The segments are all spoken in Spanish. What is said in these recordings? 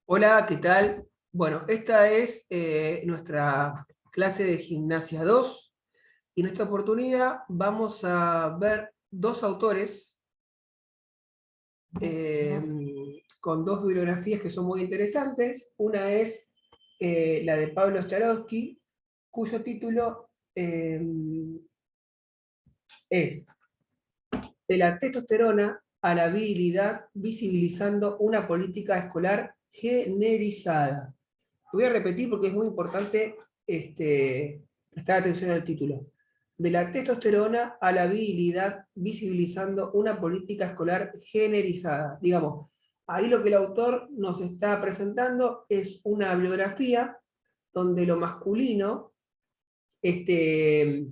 Hola, ¿qué tal? Bueno, esta es nuestra clase de gimnasia 2 y en esta oportunidad vamos a ver dos autores con dos bibliografías que son muy interesantes. Una es la de Pablo Starosky, cuyo título es De la testosterona a la virilidad, visibilizando una política escolar generizada. Voy a repetir porque es muy importante prestar atención al título. De la testosterona a la virilidad, visibilizando una política escolar generizada. Digamos, ahí lo que el autor nos está presentando es una bibliografía donde lo masculino se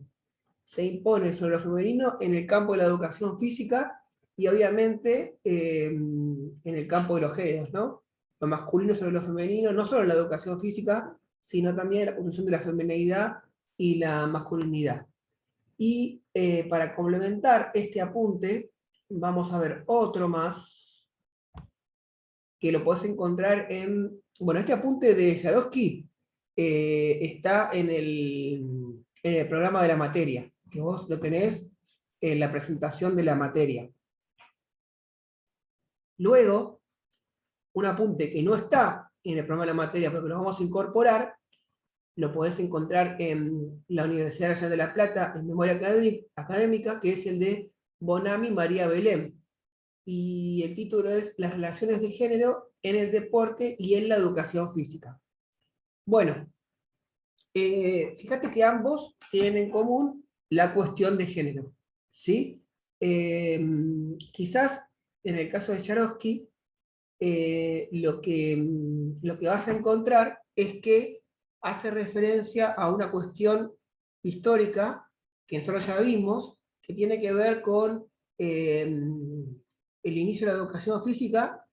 impone sobre lo femenino en el campo de la educación física y obviamente en el campo de los géneros, ¿no? Lo masculino sobre lo femenino, no solo en la educación física, sino también en la construcción de la feminidad y la masculinidad. Y para complementar este apunte, vamos a ver otro más, que lo podés encontrar en... Bueno, este apunte de Jarosky está en el programa de la materia, que vos lo tenés en la presentación de la materia. Luego, un apunte que no está en el programa de la materia, pero que lo vamos a incorporar, lo podés encontrar en la Universidad Nacional de La Plata, en Memoria Académica, que es el de Bonami María Belén. Y el título es Las relaciones de género en el deporte y en la educación física. Bueno, fíjate que ambos tienen en común la cuestión de género, ¿sí? Quizás en el caso de Jarosky, lo que vas a encontrar es que hace referencia a una cuestión histórica que nosotros ya vimos, que tiene que ver con el inicio de la educación física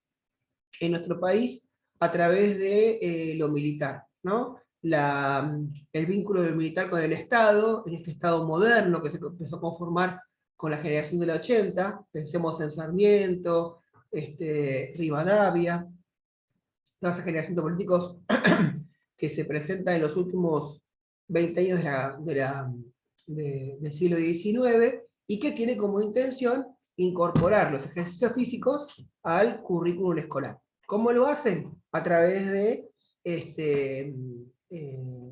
en nuestro país a través de lo militar, ¿no? El vínculo del militar con el Estado, en este Estado moderno que se empezó a conformar con la generación del 80, pensemos en Sarmiento, Rivadavia, toda esa generación de políticos que se presenta en los últimos 20 años del siglo XIX y que tiene como intención incorporar los ejercicios físicos al currículum escolar. ¿Cómo lo hacen? A través de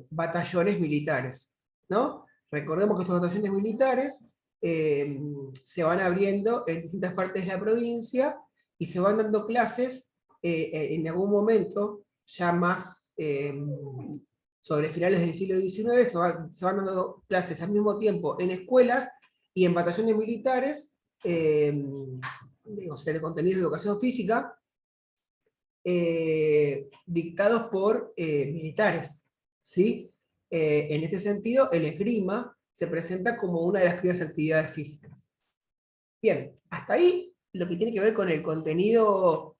batallones militares, ¿no? Recordemos que estos batallones militares se van abriendo en distintas partes de la provincia y se van dando clases en algún momento, ya más sobre finales del siglo XIX, se van dando clases al mismo tiempo en escuelas y en batallones militares, o sea, de contenido de educación física, dictados por militares, ¿sí? En este sentido, el esgrima se presenta como una de las primeras actividades físicas. Bien, hasta ahí lo que tiene que ver con el contenido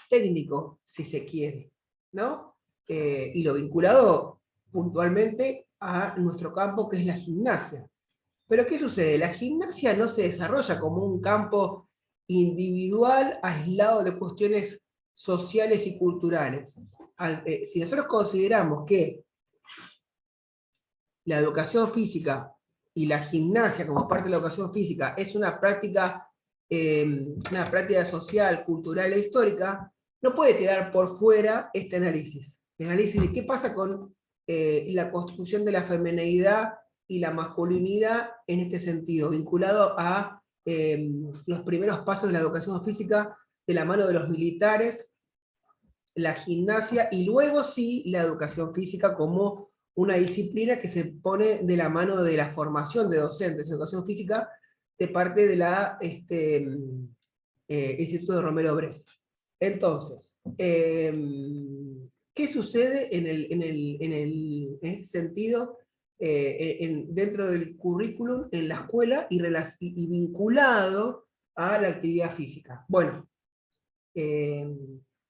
técnico, si se quiere, ¿no? Y lo vinculado puntualmente a nuestro campo, que es la gimnasia. Pero ¿qué sucede? La gimnasia no se desarrolla como un campo individual, aislado de cuestiones sociales y culturales. Si nosotros consideramos que la educación física y la gimnasia como parte de la educación física es una práctica social, cultural e histórica, no puede quedar por fuera este análisis. El análisis de qué pasa con la construcción de la femineidad y la masculinidad en este sentido, vinculado a los primeros pasos de la educación física de la mano de los militares, la gimnasia y luego sí la educación física como una disciplina que se pone de la mano de la formación de docentes en educación física de parte de la Instituto de Romero Bress. Entonces, ¿qué sucede en ese sentido dentro del currículum en la escuela y vinculado a la actividad física? Bueno,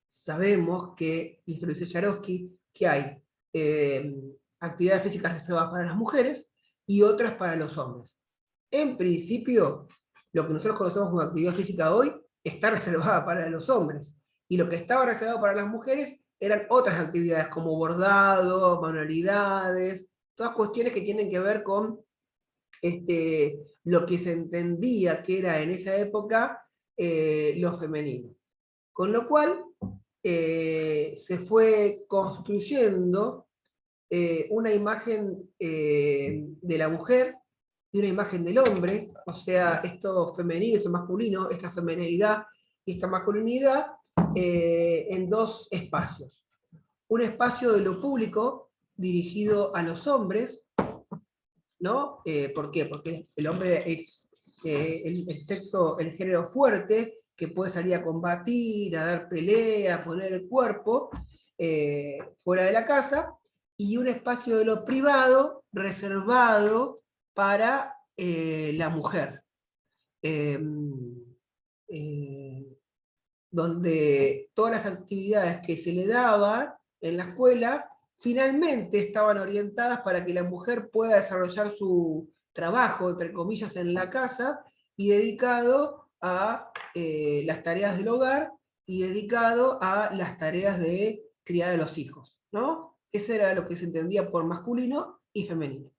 sabemos que, y esto lo dice Jarosky, que hay actividades físicas reservadas para las mujeres y otras para los hombres. En principio, lo que nosotros conocemos como actividad física hoy está reservada para los hombres, y lo que estaba reservado para las mujeres eran otras actividades como bordado, manualidades, todas cuestiones que tienen que ver con lo que se entendía que era en esa época lo femenino. Con lo cual se fue construyendo una imagen de la mujer y una imagen del hombre, o sea, esto femenino, esto masculino, esta femenilidad y esta masculinidad en dos espacios. Un espacio de lo público dirigido a los hombres, ¿no? ¿Por qué? Porque el hombre es el sexo, el género fuerte, que puede salir a combatir, a dar pelea, a poner el cuerpo fuera de la casa, y un espacio de lo privado reservado para la mujer. Eh, eh, donde todas las actividades que se le daban en la escuela finalmente estaban orientadas para que la mujer pueda desarrollar su trabajo, entre comillas, en la casa y dedicado a las tareas del hogar y dedicado a las tareas de criar a los hijos, ¿no? Ese era lo que se entendía por masculino y femenino.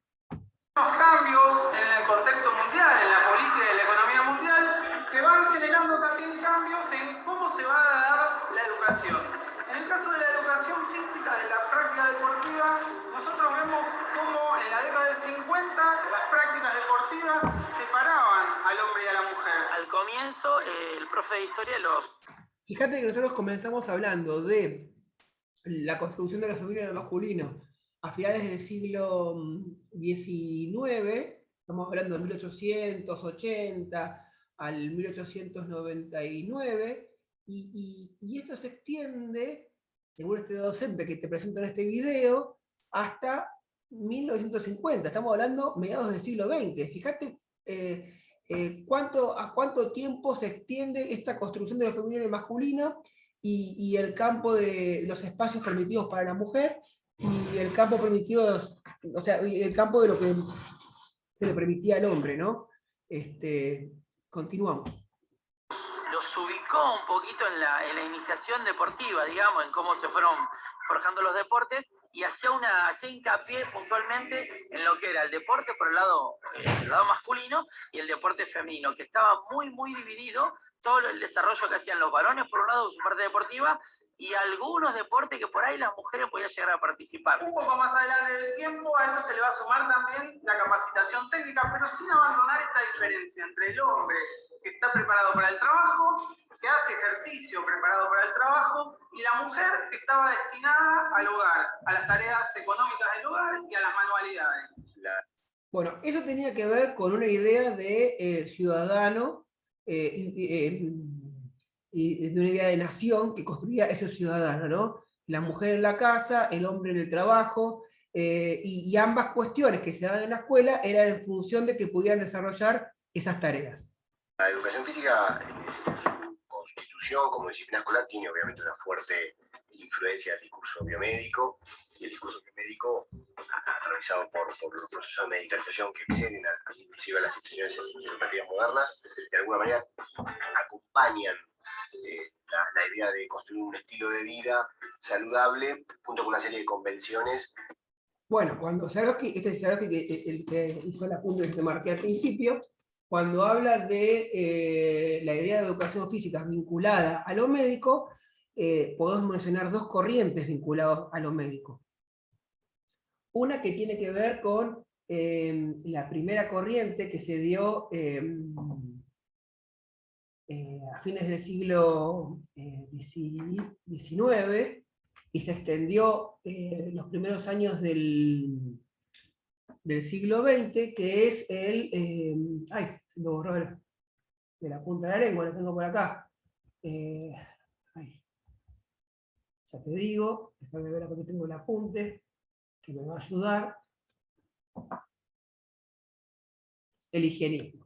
Cambios en el contexto mundial, en la política y en la economía mundial, que van generando también cambios en cómo se va a dar la educación. En el caso de la educación física, de la práctica deportiva, nosotros vemos cómo en la década del 50 las prácticas deportivas separaban al hombre y a la mujer. Al comienzo, el profe de historia los... Fíjate que nosotros comenzamos hablando de la construcción de lo femenino y lo masculino a finales del siglo XIX, estamos hablando de 1880 al 1899, y esto se extiende, según este docente que te presento en este video, hasta 1950, estamos hablando mediados del siglo XX. Fíjate a cuánto tiempo se extiende esta construcción de lo femenino y masculino, y el campo de los espacios permitidos para la mujer, y el campo permitido, o sea, el campo de lo que se le permitía al hombre, ¿no? Continuamos. Los ubicó un poquito en la iniciación deportiva, digamos, en cómo se fueron forjando los deportes, y hacía hincapié puntualmente en lo que era el deporte por el lado masculino y el deporte femenino, que estaba muy, muy dividido todo el desarrollo que hacían los varones por un lado, su parte deportiva, y algunos deportes que por ahí las mujeres podían llegar a participar. Un poco más adelante del tiempo, a eso se le va a sumar también la capacitación técnica, pero sin abandonar esta diferencia entre el hombre que está preparado para el trabajo, que hace ejercicio preparado para el trabajo, y la mujer que estaba destinada al hogar, a las tareas económicas del hogar y a las manualidades. Bueno, eso tenía que ver con una idea de ciudadano y de una idea de nación que construía ese ciudadano, ¿no? La mujer en la casa, el hombre en el trabajo, y ambas cuestiones que se daban en la escuela eran en función de que pudieran desarrollar esas tareas. La educación física, su constitución como disciplina escolar, tiene obviamente una fuerte influencia del discurso biomédico, y el discurso biomédico, atravesado por los procesos de medicalización que exceden inclusive a las instituciones educativas modernas, de alguna manera acompañan la idea de construir un estilo de vida saludable junto con una serie de convenciones. Bueno, cuando Sarovsky, este es Sarovsky, el que hizo el apunte que te marqué al principio, cuando habla de la idea de educación física vinculada a lo médico, podemos mencionar dos corrientes vinculadas a lo médico. Una que tiene que ver con la primera corriente que se dio a fines del siglo XIX y se extendió los primeros años del siglo XX, que es ay, se me borró de la punta de la lengua, lo tengo por acá. Ay, ya te digo, déjame ver acá que tengo el apunte, que me va a ayudar. El higienismo.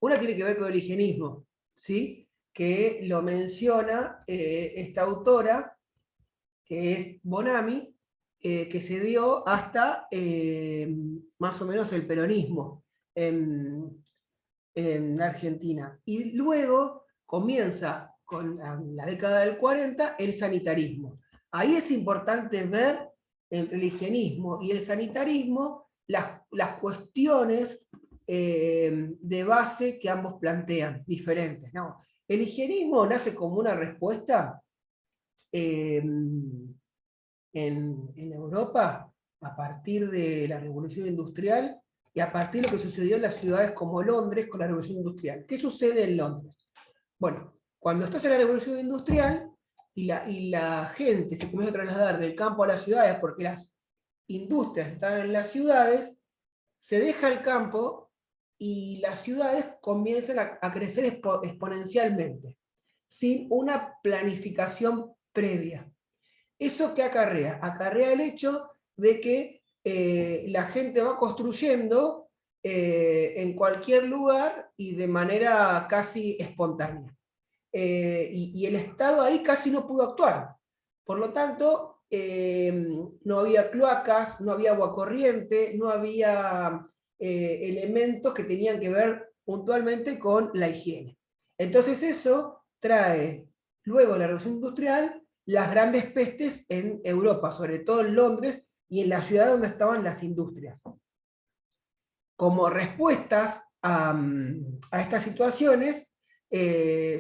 Una tiene que ver con el higienismo, ¿sí? Que lo menciona esta autora, que es Bonami, que se dio hasta más o menos el peronismo en Argentina. Y luego comienza con la década del 40 el sanitarismo. Ahí es importante ver entre el higienismo y el sanitarismo las cuestiones de base que ambos plantean, diferentes, ¿no? El higienismo nace como una respuesta en Europa a partir de la Revolución Industrial y a partir de lo que sucedió en las ciudades como Londres con la Revolución Industrial. ¿Qué sucede en Londres? Bueno, cuando estás en la Revolución Industrial y la gente se comienza a trasladar del campo a las ciudades porque las industrias están en las ciudades, se deja el campo y las ciudades comienzan a crecer exponencialmente, sin una planificación previa. ¿Eso qué acarrea? Acarrea el hecho de que la gente va construyendo en cualquier lugar y de manera casi espontánea. Y el Estado ahí casi no pudo actuar. Por lo tanto, no había cloacas, no había agua corriente, no había elementos que tenían que ver puntualmente con la higiene. Entonces eso trae, luego de la Revolución Industrial, las grandes pestes en Europa, sobre todo en Londres y en la ciudad donde estaban las industrias. Como respuestas a estas situaciones,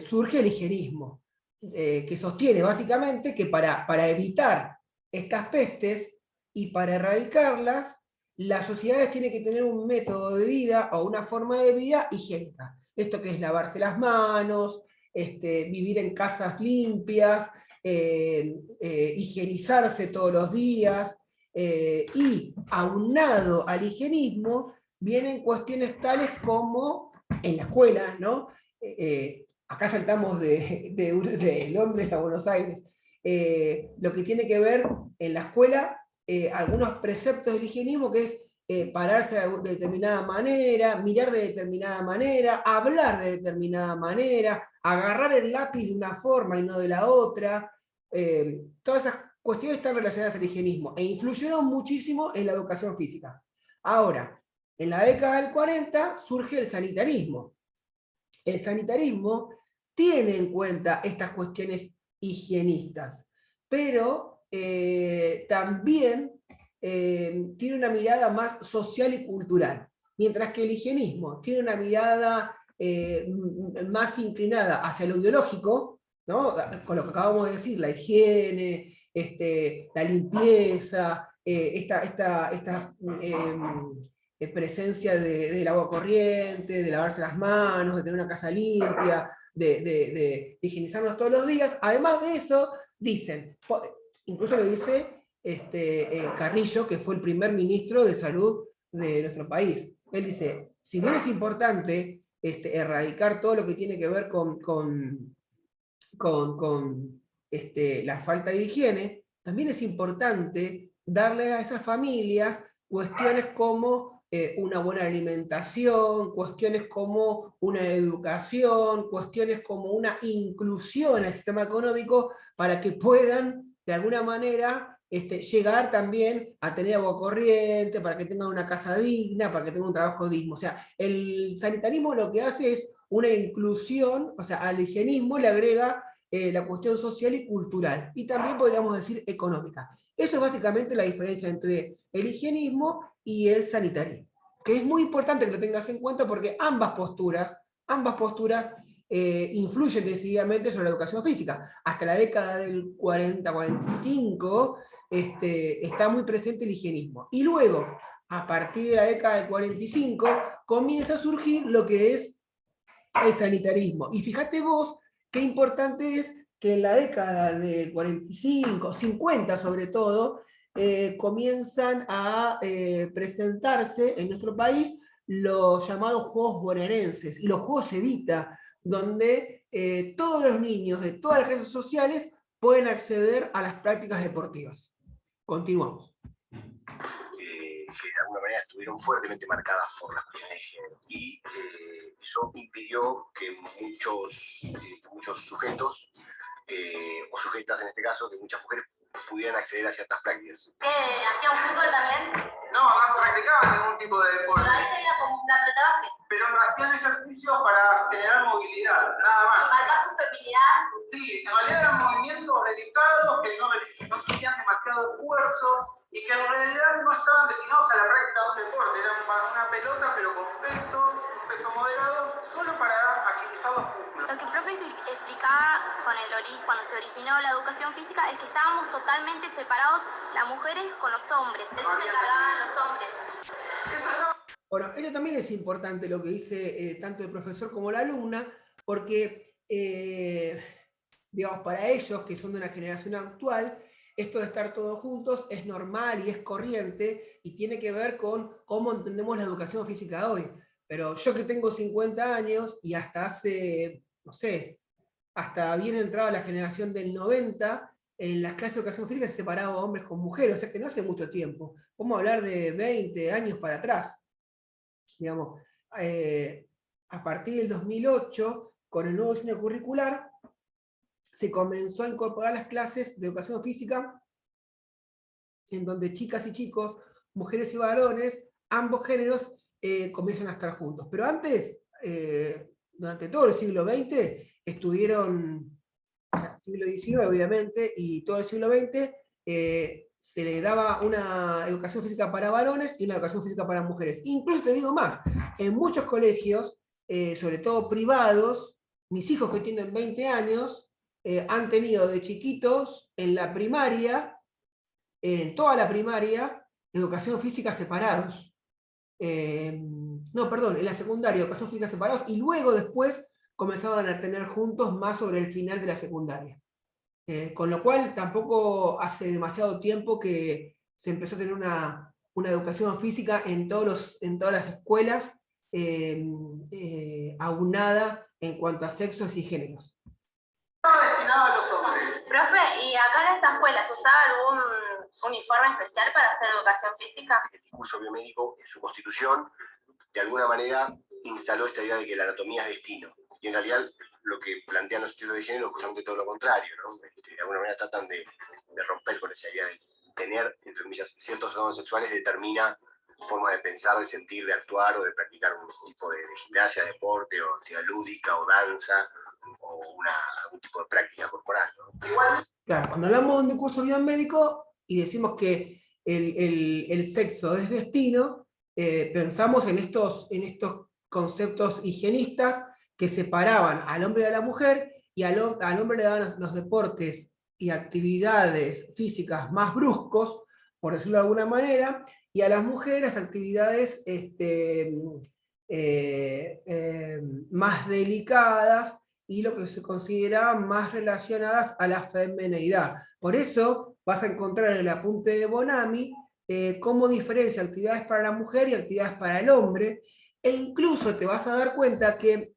surge el higienismo, que sostiene básicamente que para evitar estas pestes y para erradicarlas, las sociedades tienen que tener un método de vida o una forma de vida higiénica. Esto que es lavarse las manos, vivir en casas limpias, higienizarse todos los días, y aunado al higienismo vienen cuestiones tales como en la escuela, ¿no? Acá saltamos de Londres a Buenos Aires, lo que tiene que ver en la escuela, algunos preceptos del higienismo, que es pararse de determinada manera, mirar de determinada manera, hablar de determinada manera, agarrar el lápiz de una forma y no de la otra. Todas esas cuestiones están relacionadas al higienismo e influyeron muchísimo en la educación física. Ahora, en la década del 40 surge el sanitarismo. El sanitarismo tiene en cuenta estas cuestiones higienistas, pero también tiene una mirada más social y cultural, mientras que el higienismo tiene una mirada más inclinada hacia lo biológico, ¿no? Con lo que acabamos de decir, la higiene, la limpieza, esta presencia del agua corriente, de lavarse las manos, de tener una casa limpia, de higienizarnos todos los días. Además de eso, dicen, incluso lo dice Carrillo, que fue el primer ministro de salud de nuestro país. Él dice, si bien es importante erradicar todo lo que tiene que ver con la falta de higiene, también es importante darle a esas familias cuestiones como una buena alimentación, cuestiones como una educación, cuestiones como una inclusión al sistema económico para que puedan, de alguna manera, llegar también a tener agua corriente, para que tengan una casa digna, para que tengan un trabajo digno. O sea, el sanitarismo lo que hace es una inclusión, o sea, al higienismo le agrega la cuestión social y cultural, y también podríamos decir económica. Eso es básicamente la diferencia entre el higienismo y el sanitarismo, que es muy importante que lo tengas en cuenta porque ambas posturas influyen decididamente sobre la educación física. Hasta la década del 40-45 está muy presente el higienismo. Y luego, a partir de la década del 45, comienza a surgir lo que es el sanitarismo. Y fíjate vos qué importante es que en la década del 45, 50 sobre todo, comienzan a presentarse en nuestro país los llamados Juegos Bonaerenses y los Juegos Evita, donde todos los niños de todas las clases sociales pueden acceder a las prácticas deportivas. Continuamos. Que de alguna manera estuvieron fuertemente marcadas por las cuestiones de género. Y eso impidió que muchos sujetos, o sujetas en este caso, que muchas mujeres pudieran acceder a ciertas prácticas. ¿Hacían fútbol también? No, no practicaban ningún tipo de deporte. Pero ahí sería como una pelota de básquet. Pero hacían ejercicios para generar movilidad, nada más. Marcar su feminidad. Sí, en realidad eran movimientos delicados que no esfuerzo y que en realidad no estaban destinados a la práctica de un deporte, eran una pelota pero con un peso moderado, solo para agilizar los músculos. Lo que el profe explicaba cuando se originó la educación física es que estábamos totalmente separados las mujeres con los hombres, eso se encargaban los hombres. Bueno, esto también es importante lo que dice tanto el profesor como la alumna, porque, digamos, para ellos, que son de una generación actual, esto de estar todos juntos es normal y es corriente y tiene que ver con cómo entendemos la educación física hoy. Pero yo que tengo 50 años y hasta hace, no sé, hasta bien entrada la generación del 90, en las clases de educación física se separaba hombres con mujeres, o sea que no hace mucho tiempo. Vamos a hablar de 20 años para atrás. Digamos, a partir del 2008, con el nuevo diseño curricular, se comenzó a incorporar las clases de educación física, en donde chicas y chicos, mujeres y varones, ambos géneros, comienzan a estar juntos. Pero antes, durante todo el siglo XX, estuvieron, o sea, siglo XIX obviamente, y todo el siglo XX, se le daba una educación física para varones y una educación física para mujeres. Incluso te digo más, en muchos colegios, sobre todo privados, mis hijos que tienen 20 años, han tenido de chiquitos en la primaria, en toda la primaria, educación física separados. No, perdón, en la secundaria, educación física separados, y luego después comenzaban a tener juntos más sobre el final de la secundaria. Con lo cual tampoco hace demasiado tiempo que se empezó a tener una educación física en todas las escuelas, aunada en cuanto a sexos y géneros. Estaba destinado a los hombres. Profe, ¿y acá en esta escuela se usaba algún uniforme especial para hacer educación física? El discurso biomédico, en su constitución, de alguna manera instaló esta idea de que la anatomía es destino. Y en realidad lo que plantean los estudios de género es justamente todo lo contrario, ¿no? De alguna manera tratan de romper con esa idea de tener, entre comillas, ciertos órganos sexuales determina forma de pensar, de sentir, de actuar o de practicar un tipo de gimnasia, deporte, o actividad lúdica, o danza, o algún tipo de práctica corporal, ¿no? Igual, Claro, cuando hablamos de un discurso biomédico y decimos que el sexo es destino, pensamos en estos conceptos higienistas que separaban al hombre y a la mujer, y al hombre le daban los deportes y actividades físicas más bruscos, por decirlo de alguna manera, y a las mujeres actividades más delicadas, y lo que se consideraban más relacionadas a la femineidad. Por eso vas a encontrar en el apunte de Bonami cómo diferencia actividades para la mujer y actividades para el hombre, e incluso te vas a dar cuenta que,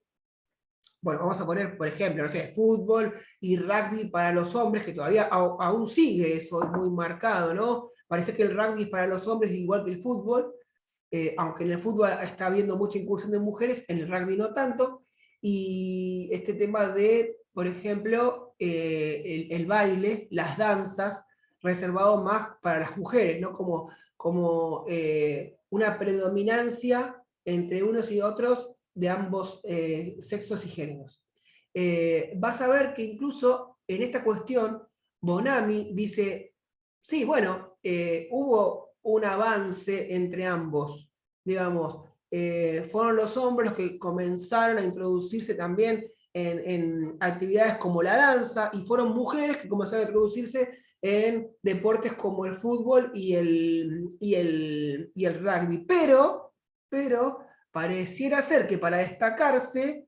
bueno, vamos a poner, por ejemplo, no sé, fútbol y rugby para los hombres, que todavía aún sigue eso muy marcado, ¿no? Parece que el rugby es para los hombres igual que el fútbol, aunque en el fútbol está habiendo mucha incursión de mujeres, en el rugby no tanto, y este tema de, por ejemplo, el baile, las danzas, reservado más para las mujeres, ¿no? Como una predominancia entre unos y otros de ambos sexos y géneros. Vas a ver que incluso en esta cuestión, Bonami dice, sí, bueno, hubo un avance entre ambos, digamos, fueron los hombres los que comenzaron a introducirse también en actividades como la danza, y fueron mujeres que comenzaron a introducirse en deportes como el fútbol y el rugby. Pero pareciera ser que para destacarse,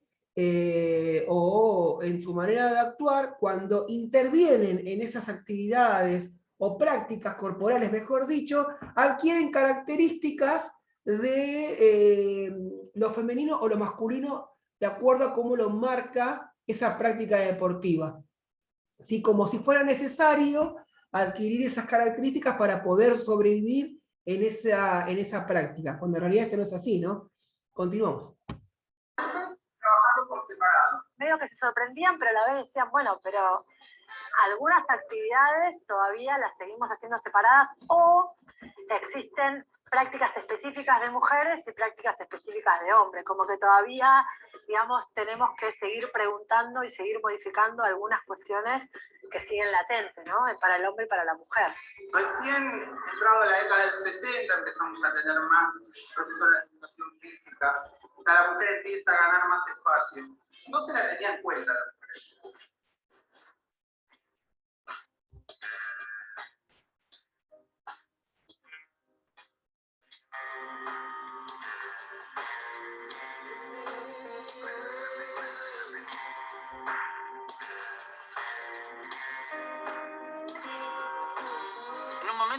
o en su manera de actuar, cuando intervienen en esas actividades o prácticas corporales, mejor dicho, adquieren características de lo femenino o lo masculino, de acuerdo a cómo lo marca esa práctica deportiva. ¿Sí? Como si fuera necesario adquirir esas características para poder sobrevivir en esa práctica, cuando en realidad esto no es así, ¿no? Continuamos. trabajando por separado. Medio que se sorprendían, pero a la vez decían, bueno, pero algunas actividades todavía las seguimos haciendo separadas, o existen prácticas específicas de mujeres y prácticas específicas de hombres, como que todavía, digamos, tenemos que seguir preguntando y seguir modificando algunas cuestiones que siguen latentes, ¿no? Para el hombre y para la mujer. Recién, entrado la década del 70, empezamos a tener más profesores de educación física, o sea, la mujer empieza a ganar más espacio. No se la tenía en cuenta la mujer.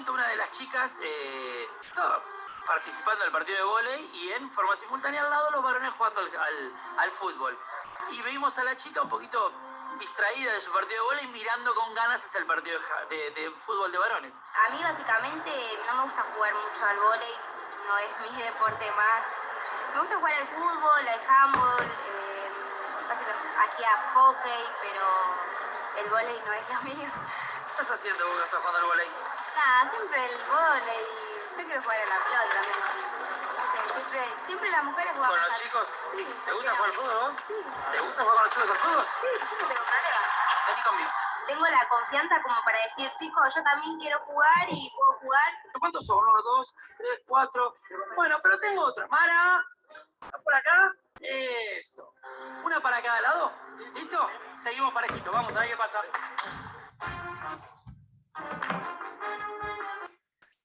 Una de las chicas estaba participando del partido de vóley y en forma simultánea al lado los varones jugando al fútbol. Y vimos a la chica un poquito distraída de su partido de vóley mirando con ganas hacia el partido de fútbol de varones. A mí básicamente no me gusta jugar mucho al vóley, no es mi deporte más. Me gusta jugar al fútbol, al handball, hacía hockey, pero el vóley no es lo mío. ¿Qué estás haciendo vos que estás jugando al vóley? Nada, siempre el vóley, yo quiero jugar a la pelota también. No sé, siempre las mujeres juegan. ¿Con los chicos? Sí. ¿Te gusta jugar al fútbol vos? Sí. ¿Te gusta jugar con los chicos al fútbol? Sí, yo no tengo problema. Vení conmigo. Tengo la confianza como para decir, chicos, yo también quiero jugar y puedo jugar. ¿Cuántos son? 1, 2, 3, 4. Bueno, pero tengo otra. Mara, por acá. Eso. Una para cada lado. ¿Listo? Seguimos parejito. Vamos a ver qué pasa.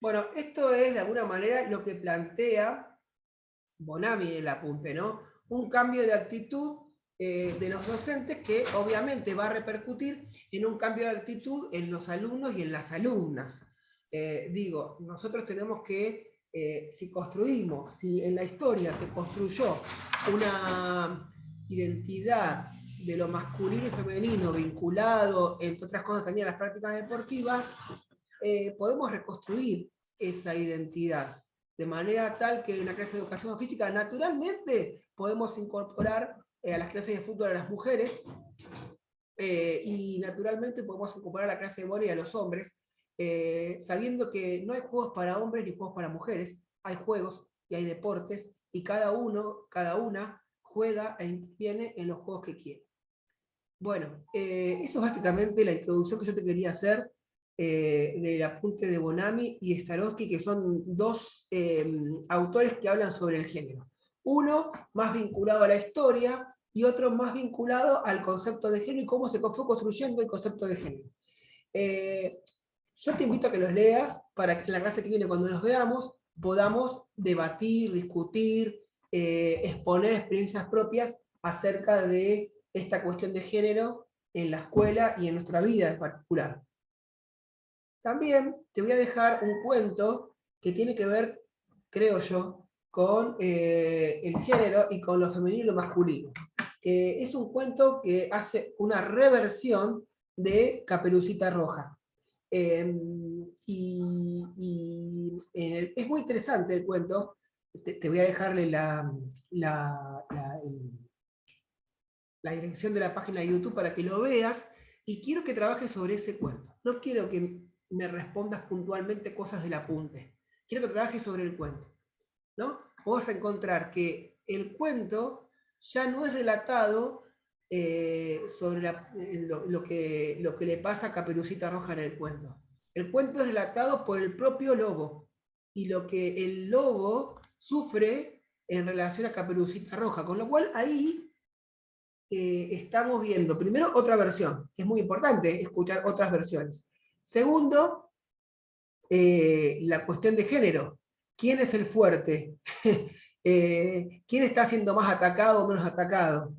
Bueno, esto es de alguna manera lo que plantea Bonami en el apunte, ¿no? Un cambio de actitud de los docentes que obviamente va a repercutir en un cambio de actitud en los alumnos y en las alumnas. Nosotros tenemos que, si en la historia se construyó una identidad de lo masculino y femenino vinculado, entre otras cosas, también a las prácticas deportivas, podemos reconstruir esa identidad de manera tal que en una clase de educación física naturalmente podemos incorporar a las clases de fútbol a las mujeres y naturalmente podemos incorporar a la clase de vóley a los hombres, sabiendo que no hay juegos para hombres ni juegos para mujeres, hay juegos y hay deportes y cada una juega e interviene en los juegos que quiere. Bueno, eso es básicamente la introducción que yo te quería hacer del apunte de Bonami y Starosky, que son dos autores que hablan sobre el género. Uno más vinculado a la historia y otro más vinculado al concepto de género y cómo se fue construyendo el concepto de género. Yo te invito a que los leas para que en la clase que viene, cuando nos veamos, podamos debatir, discutir, exponer experiencias propias acerca de esta cuestión de género en la escuela y en nuestra vida en particular. También te voy a dejar un cuento que tiene que ver, creo yo, con el género y con lo femenino y lo masculino. Es un cuento que hace una reversión de Caperucita Roja. Es muy interesante el cuento. Te voy a dejarle la dirección de la página de YouTube para que lo veas, y quiero que trabajes sobre ese cuento. No quiero que me respondas puntualmente cosas del apunte. Quiero que trabajes sobre el cuento, ¿no? Vos vas a encontrar que el cuento ya no es relatado sobre lo que le pasa a Caperucita Roja en el cuento. El cuento es relatado por el propio lobo, y lo que el lobo sufre en relación a Caperucita Roja, con lo cual ahí estamos viendo, primero, otra versión. Es muy importante escuchar otras versiones. Segundo, la cuestión de género. ¿Quién es el fuerte? ¿Quién está siendo más atacado o menos atacado?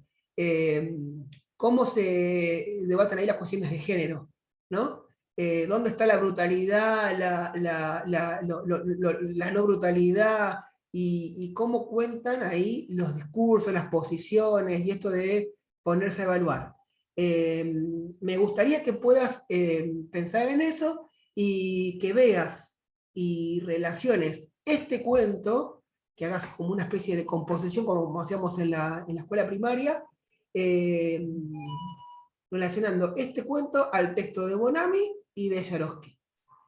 ¿Cómo se debaten ahí las cuestiones de género? ¿No? ¿Dónde está la brutalidad, la no brutalidad? Y cómo cuentan ahí los discursos, las posiciones, y esto de ponerse a evaluar. Me gustaría que puedas pensar en eso y que veas y relaciones este cuento, que hagas como una especie de composición como hacíamos en la escuela primaria, relacionando este cuento al texto de Bonami y de Starosky,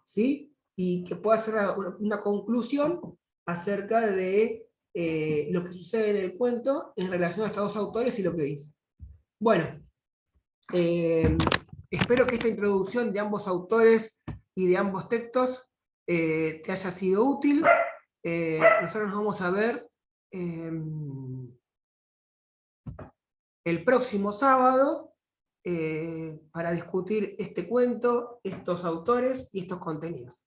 ¿sí? Y que puedas hacer una conclusión acerca de lo que sucede en el cuento en relación a estos dos autores y lo que dice. Bueno, espero que esta introducción de ambos autores y de ambos textos te haya sido útil. Nosotros nos vamos a ver el próximo sábado para discutir este cuento, estos autores y estos contenidos.